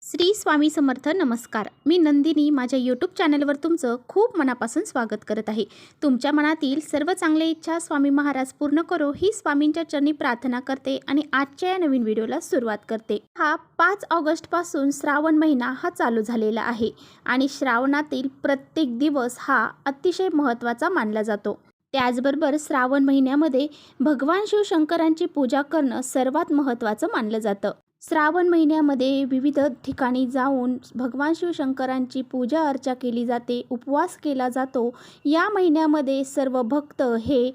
श्री स्वामी समर्थ. नमस्कार. मी नंदिनी माझ्या यूट्यूब चॅनलवर तुमचं खूप मनापासून स्वागत करत आहे. तुमच्या मनातील सर्व चांगल्या इच्छा स्वामी महाराज पूर्ण करो ही स्वामींच्या चरणी प्रार्थना करते आणि आजच्या या नवीन व्हिडिओला सुरुवात करते. हा 5 ऑगस्टपासून श्रावण महिना हा चालू झालेला आहे आणि श्रावणातील प्रत्येक दिवस हा अतिशय महत्त्वाचा मानला जातो. त्याचबरोबर श्रावण महिन्यामध्ये भगवान शिवशंकरांची पूजा करणं सर्वात महत्त्वाचं मानलं जातं. श्रावण महिन्यामध्ये विविध ठिकाणी जाऊन भगवान शिवशंकरांची पूजा अर्चा केली जाते, उपवास केला जातो. या महिन्यामध्ये सर्व भक्त हे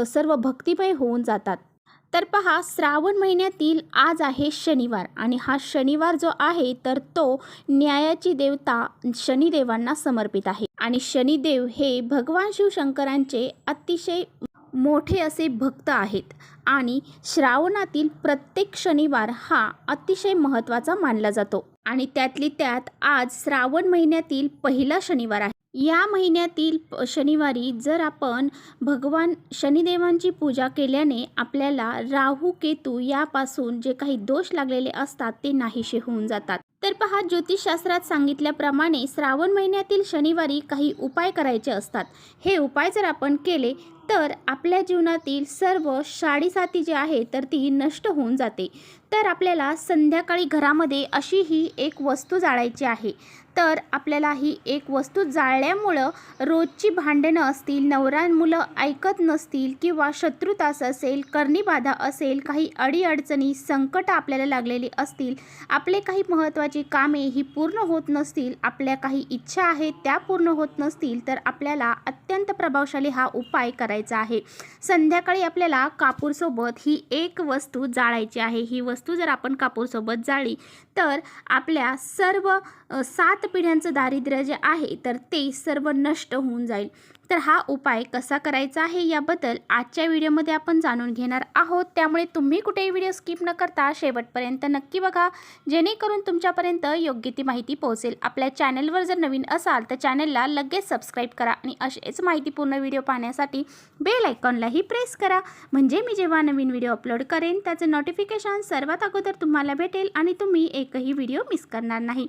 सर्व भक्तिमय होऊन जातात. तर पहा, श्रावण महिन्यातील आज आहे शनिवार आणि हा शनिवार जो आहे तर तो न्यायाची देवता शनिदेवांना समर्पित आहे आणि शनिदेव हे भगवान शिवशंकरांचे अतिशय मोठे असे भक्त आहेत आणि श्रावणातील प्रत्येक शनिवार हा अतिशय महत्त्वाचा मानला जातो आणि त्यातली त्यात आज श्रावण महिन्यातील पहिला शनिवार आहे. या महिन्यातील शनिवारी जर आपण भगवान शनिदेवांची पूजा केल्याने आपल्याला राहू केतू यापासून जे काही दोष लागलेले असतात ते नाहीसे होऊन जातात. तर पहा, ज्योतिषशास्त्रात सांगितल्याप्रमाणे श्रावण महिन्यातील शनिवारी काही उपाय करायचे असतात. हे उपाय जर आपण केले तर आपल्या जीवनातील सर्व साडेसाती जी आहे तर ती नष्ट होऊन जाते. तर आपल्याला संध्याकाळी घरामध्ये अशी ही एक वस्तू जाळायची आहे. तर आपल्याला ही एक वस्तू जाळल्यामुळं रोजची भांडणं असतील, नवरा मुलं ऐकत नसतील किंवा शत्रुतास असेल, कर्णीबाधा असेल, काही अडीअडचणी संकट आपल्याला लागलेली असतील, आपले काही महत्त्वाची कामे ही पूर्ण होत नसतील, आपल्या काही इच्छा आहेत त्या पूर्ण होत नसतील, तर आपल्याला अत्यंत प्रभावशाली हा उपाय करायचा आहे. संध्याकाळी आपल्याला कापूरसोबत ही एक वस्तू जाळायची आहे. ही वस्तू जर आपण कापूरसोबत जाळली तर आपल्या सर्व 7 पिढ्यांचं दारिद्र्य जे आहे तर ते सर्व नष्ट होऊन जाईल. तर हा उपाय कसा करायचा आहे याबद्दल आजच्या व्हिडिओमध्ये आपण जाणून घेणार आहोत. त्यामुळे तुम्ही कुठेही व्हिडिओ स्किप न करता शेवटपर्यंत नक्की बघा, जेणेकरून तुमच्यापर्यंत योग्य ती माहिती पोहोचेल. आपल्या चॅनलवर जर नवीन असाल तर चॅनलला लगेच सबस्क्राईब करा आणि असेच माहितीपूर्ण व्हिडिओ पाहण्यासाठी बेल आयकॉनलाही प्रेस करा, म्हणजे मी जेव्हा नवीन व्हिडिओ अपलोड करेन त्याचं नोटिफिकेशन सर्वात अगोदर तुम्हाला भेटेल आणि तुम्ही एकही व्हिडिओ मिस करणार नाही.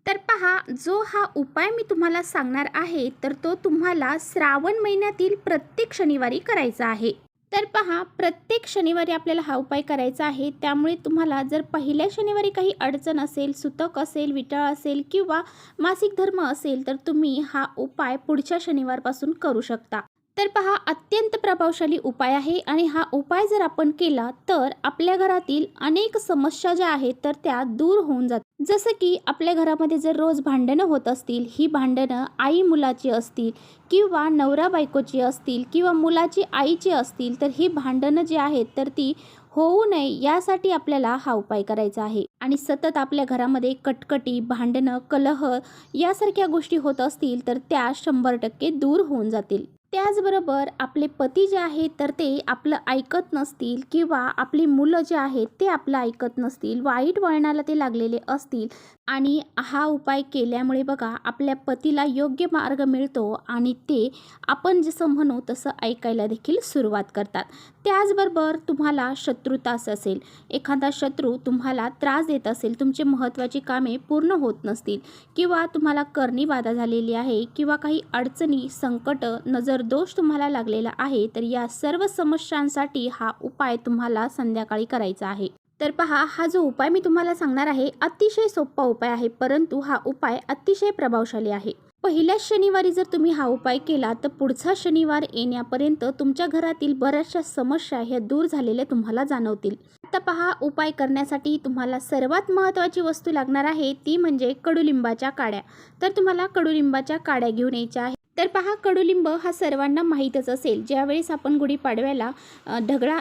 तर पहा, जो हा उपाय मी तुम्हाला सांगणार आहे तर तो तुम्हाला श्रावण महिन्यातील प्रत्येक शनिवारी करायचा आहे. तर पहा, प्रत्येक शनिवारी आपल्याला हा उपाय करायचा आहे. त्यामुळे तुम्हाला जर पहिल्या शनिवारी काही अडचण असेल, सुतक असेल, विटाळ असेल किंवा मासिक धर्म असेल तर तुम्ही हा उपाय पुढच्या शनिवारपासून करू शकता. तर पहा, अत्यंत प्रभावशाली उपाय आहे आणि हा उपाय जर आपण केला तर आपल्या घरातील अनेक समस्या ज्या आहेत तर त्या दूर होऊन जातात. जसं की आपल्या घरामध्ये जर रोज भांडणं होत असतील, ही भांडणं आई मुलाची असतील किंवा नवरा बायकोची असतील किंवा मुलाची आईची असतील, तर ही भांडणं जी आहेत तर ती होऊ नये यासाठी आपल्याला हा उपाय करायचा आहे. आणि सतत आपल्या घरामध्ये कटकटी, भांडणं, कलह यासारख्या गोष्टी होत असतील तर त्या 100% दूर होऊन जातील. त्याचबरोबर आपले पती जे आहेत तर ते आपलं ऐकत नसतील किंवा आपली मुलं जे आहेत ते आपलं ऐकत नसतील, वाईट वळणाला ते लागलेले असतील आणि हा उपाय केल्यामुळे बघा आपल्या पतीला योग्य मार्ग मिळतो आणि ते आपण जसं म्हणू तसं ऐकायला देखील सुरुवात करतात. त्याचबरोबर तुम्हाला शत्रुतास असेल, एखादा शत्रू तुम्हाला त्रास देत असेल, तुमची महत्त्वाची कामे पूर्ण होत नसतील किंवा तुम्हाला कर्णीबाधा झालेली आहे किंवा काही अडचणी, संकट, नजर दोष तुम्हाला लागलेला आहे, तर या सर्व समस्यांसाठी हा उपाय तुम्हाला संध्याकाळी करायचा आहे. तर पहा, हा जो उपाय मी तुम्हाला सांगणार आहे अतिशय सोपा उपाय आहे, परंतु हा उपाय अतिशय प्रभावशाली आहे. पहिल्याच शनिवारी जर तुम्ही हा उपाय केला तर पुढचा शनिवार येण्यापर्यंत तुमच्या घरातील बऱ्याचशा समस्या ह्या दूर झालेल्या तुम्हाला जाणवतील. आता पहा, उपाय करण्यासाठी तुम्हाला सर्वात महत्त्वाची वस्तू लागणार आहे ती म्हणजे कडुलिंबाच्या काड्या. तर तुम्हाला कडुलिंबाच्या काड्या घेऊन यायच्या आहेत. तर पहा, कडुलिंब हा सर्वांना माहीतच असेल. ज्यावेळेस आपण गुढीपाडव्याला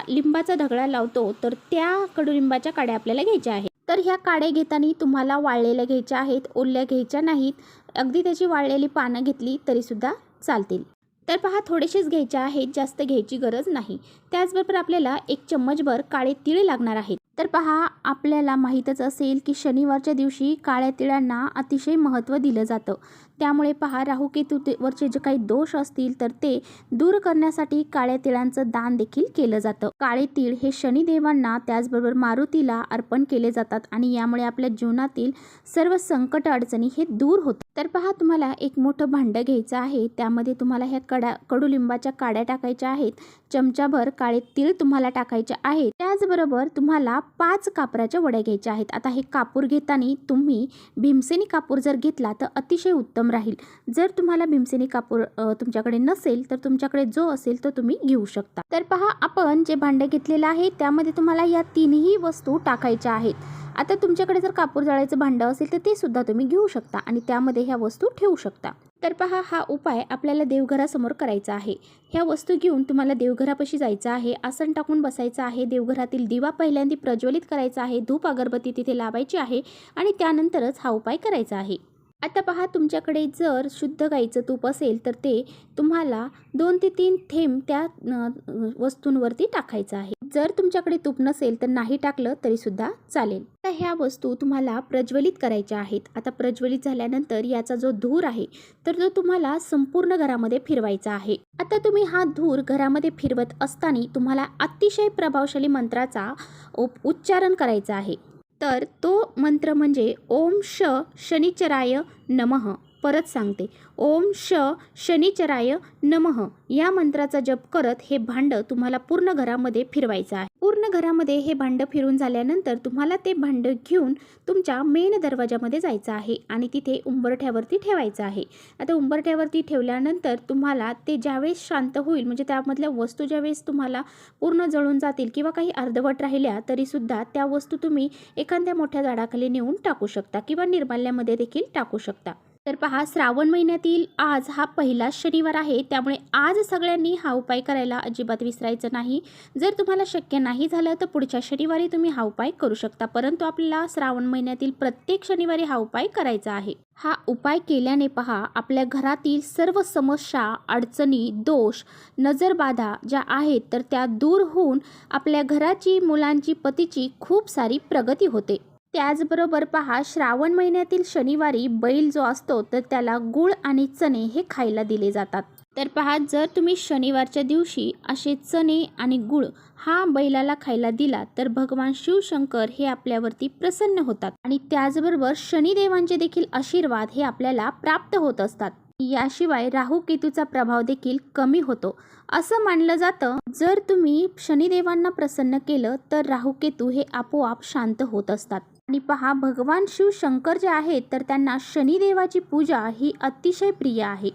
लिंबाचा ढगळा लावतो तर त्या कडुलिंबाच्या काड्या आपल्याला घ्यायच्या आहेत. तर ह्या काड्या घेताना तुम्हाला वाळलेल्या घ्यायच्या आहेत, ओल्या घ्यायच्या नाहीत. अगदी त्याची वाळलेली पानं घेतली तरीसुद्धा चालतील. तर पहा, थोडेसेच घ्यायचे आहेत, जास्त घ्यायची गरज नाही. त्याचबरोबर आपल्याला 1 चम्मचभर काळे तीळ लागणार आहेत. तर पहा, आपल्याला माहीतच असेल की शनिवारच्या दिवशी काळ्या तिळांना अतिशय महत्त्व दिलं जातं. त्यामुळे पहा, राहू केतूवरचे जे काही दोष असतील तर ते दूर करण्यासाठी काळ्या तिळांचं दान देखील केलं जातं. काळे तीळ हे शनिदेवांना त्याचबरोबर मारुतीला अर्पण केले जातात आणि यामुळे आपल्या जीवनातील सर्व संकट अडचणी हे दूर होतात. तर पहा, तुम्हाला एक मोठं भांडं घ्यायचं आहे. त्यामध्ये तुम्हाला ह्या कडुलिंबाच्या काड्या टाकायच्या आहेत. चमचाभर काळे तीळ तुम्हाला टाकायचे आहेत. त्याचबरोबर तुम्हाला 5 कापराच्या वड्या घ्यायच्या आहेत. आता हे कापूर घेताना तुम्ही भीमसेनी कापूर जर घेतला तर अतिशय उत्तम राहील. जर तुम्हाला भीमसेनी कापूर तुमच्याकडे नसेल तर तुमच्याकडे जो असेल तो तुम्ही घेऊ शकता. तर पहा, आपण जे भांडे घेतलेलं आहे त्यामध्ये तुम्हाला या तिन्ही वस्तू टाकायच्या आहेत. आता तुमच्याकडे जर कापूर जाळायचं भांडं असेल तर ते सुद्धा तुम्ही घेऊ शकता आणि त्यामध्ये ह्या वस्तू ठेवू शकता. तर पहा, हा उपाय आपल्याला देवघरासमोर करायचा आहे. ह्या वस्तू घेऊन तुम्हाला देवघरापाशी जायचं आहे. आसन टाकून बसायचं आहे. देवघरातील दिवा पहिल्यांदा प्रज्वलित करायचा आहे. धूप अगरबत्ती तिथे लावायची आहे आणि त्यानंतरच हा उपाय करायचा आहे. आता पहा, तुमच्याकडे जर शुद्ध गाईचं तूप असेल तर ते तुम्हाला 2 ते 3 थेंब त्या वस्तूंवरती टाकायचं आहे. जर तुमच्याकडे तूप नसेल तर नाही टाकलं तरी सुद्धा चालेल. तर ह्या वस्तू तुम्हाला प्रज्वलित करायच्या आहेत. आता प्रज्वलित झाल्यानंतर याचा जो धूर आहे तर तो तुम्हाला संपूर्ण घरामध्ये फिरवायचा आहे. आता तुम्ही हा धूर घरामध्ये फिरवत असताना तुम्हाला अतिशय प्रभावशाली मंत्राचा उच्चारण करायचा आहे. तर तो मंत्र म्हणजे ओम शनिचराय नमः. परत सांगते, ओम शनिचराय नमः. या मंत्राचा जप करत हे भांडं तुम्हाला पूर्ण घरामध्ये फिरवायचं आहे. पूर्ण घरामध्ये हे भांडं फिरून झाल्यानंतर तुम्हाला ते भांडं घेऊन तुमच्या मेन दरवाजामध्ये जायचं आहे आणि तिथे उंबरठ्यावरती ठेवायचं आहे. आता उंबरठ्यावरती ठेवल्यानंतर तुम्हाला ते ज्यावेळेस शांत होईल, म्हणजे त्यामधल्या वस्तू ज्यावेळेस तुम्हाला पूर्ण जळून जातील किंवा काही अर्धवट राहिल्या तरीसुद्धा त्या वस्तू तुम्ही एखाद्या मोठ्या झाडाखाली नेऊन टाकू शकता किंवा निर्माल्यामध्ये देखील टाकू शकता. तर पहा, श्रावण महिन्यातील आज हा पहिला शनिवार आहे. त्यामुळे आज सगळ्यांनी हा उपाय करायला अजिबात विसरायचं नाही. जर तुम्हाला शक्य नाही झालं तर पुढच्या शनिवारी तुम्ही हा उपाय करू शकता, परंतु आपल्याला श्रावण महिन्यातील प्रत्येक शनिवारी हा उपाय करायचा आहे. हा उपाय केल्याने पहा, आपल्या घरातील सर्व समस्या, अडचणी, दोष, नजरबाधा ज्या आहेत तर त्या दूर होऊन आपल्या घराची, मुलांची, पतीची खूप सारी प्रगती होते. त्याचबरोबर पहा, श्रावण महिन्यातील शनिवारी बैल जो असतो तर त्याला गूळ आणि चणे हे खायला दिले जातात. तर पहा, जर तुम्ही शनिवारच्या दिवशी असे चणे आणि गूळ हा बैलाला खायला दिला तर भगवान शिवशंकर हे आपल्यावरती प्रसन्न होतात आणि त्याचबरोबर शनिदेवांचे देखील आशीर्वाद हे आपल्याला प्राप्त होत असतात. याशिवाय राहू केतूचा प्रभाव देखील कमी होतो. असं मानलं जातं, जर तुम्ही शनिदेवांना प्रसन्न केलं तर राहू केतू हे आपोआप शांत होत असतात. आणि पहा, भगवान शिवशंकर जे आहेत तर त्यांना शनिदेवाची पूजा ही अतिशय प्रिय आहे.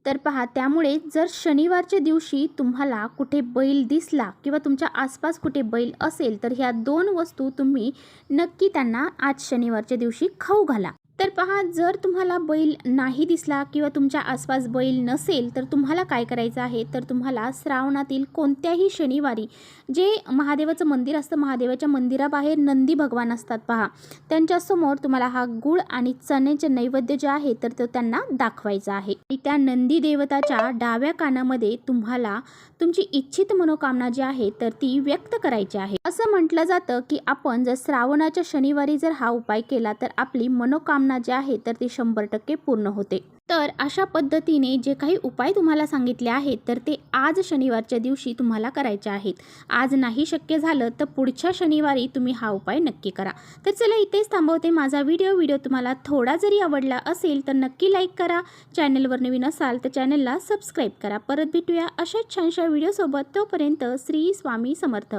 तर पहा, त्यामुळे जर शनिवारच्या दिवशी तुम्हाला कुठे बैल दिसला किंवा तुमच्या आसपास कुठे बैल असेल तर ह्या 2 वस्तू तुम्ही नक्की त्यांना आज शनिवारच्या दिवशी खाऊ घाला. तर पहा, जर तुम्हाला बैल नाही दिसला किंवा तुमच्या आसपास बैल नसेल तर तुम्हाला काय करायचं आहे, तर तुम्हाला श्रावणातील कोणत्याही शनिवारी जे महादेवाचं मंदिर असतं, महादेवाच्या मंदिराबाहेर नंदी भगवान असतात पहा, त्यांच्यासमोर तुम्हाला हा गूळ आणि चण्याचे नैवेद्य जे आहे तर तो त्यांना दाखवायचा आहे. आणि त्या नंदी देवताच्या डाव्या कानामध्ये तुम्हाला तुमची इच्छित मनोकामना जी आहे तर ती व्यक्त करायची आहे. असं म्हटलं जातं की आपण जर श्रावणाच्या शनिवारी जर हा उपाय केला तर आपली मनोकामना जे आहे तर ती 100% पूर्ण होते. तर अशा पद्धतीने जे काही उपाय तुम्हाला सांगितले आहेत तर ते आज शनिवारच्या दिवशी तुम्हाला करायचे आहेत. आज नाही शक्य झालं तर पुढच्या शनिवारी तुम्ही हा उपाय नक्की करा. तर चला, इथेच थांबवते माझा व्हिडिओ तुम्हाला थोडा जरी आवडला असेल तर नक्की लाईक करा. चॅनलवर नवीन असाल तर चॅनलला सबस्क्राईब करा. परत भेटूया अशाच छानशा व्हिडिओसोबत. तोपर्यंत श्री स्वामी समर्थ.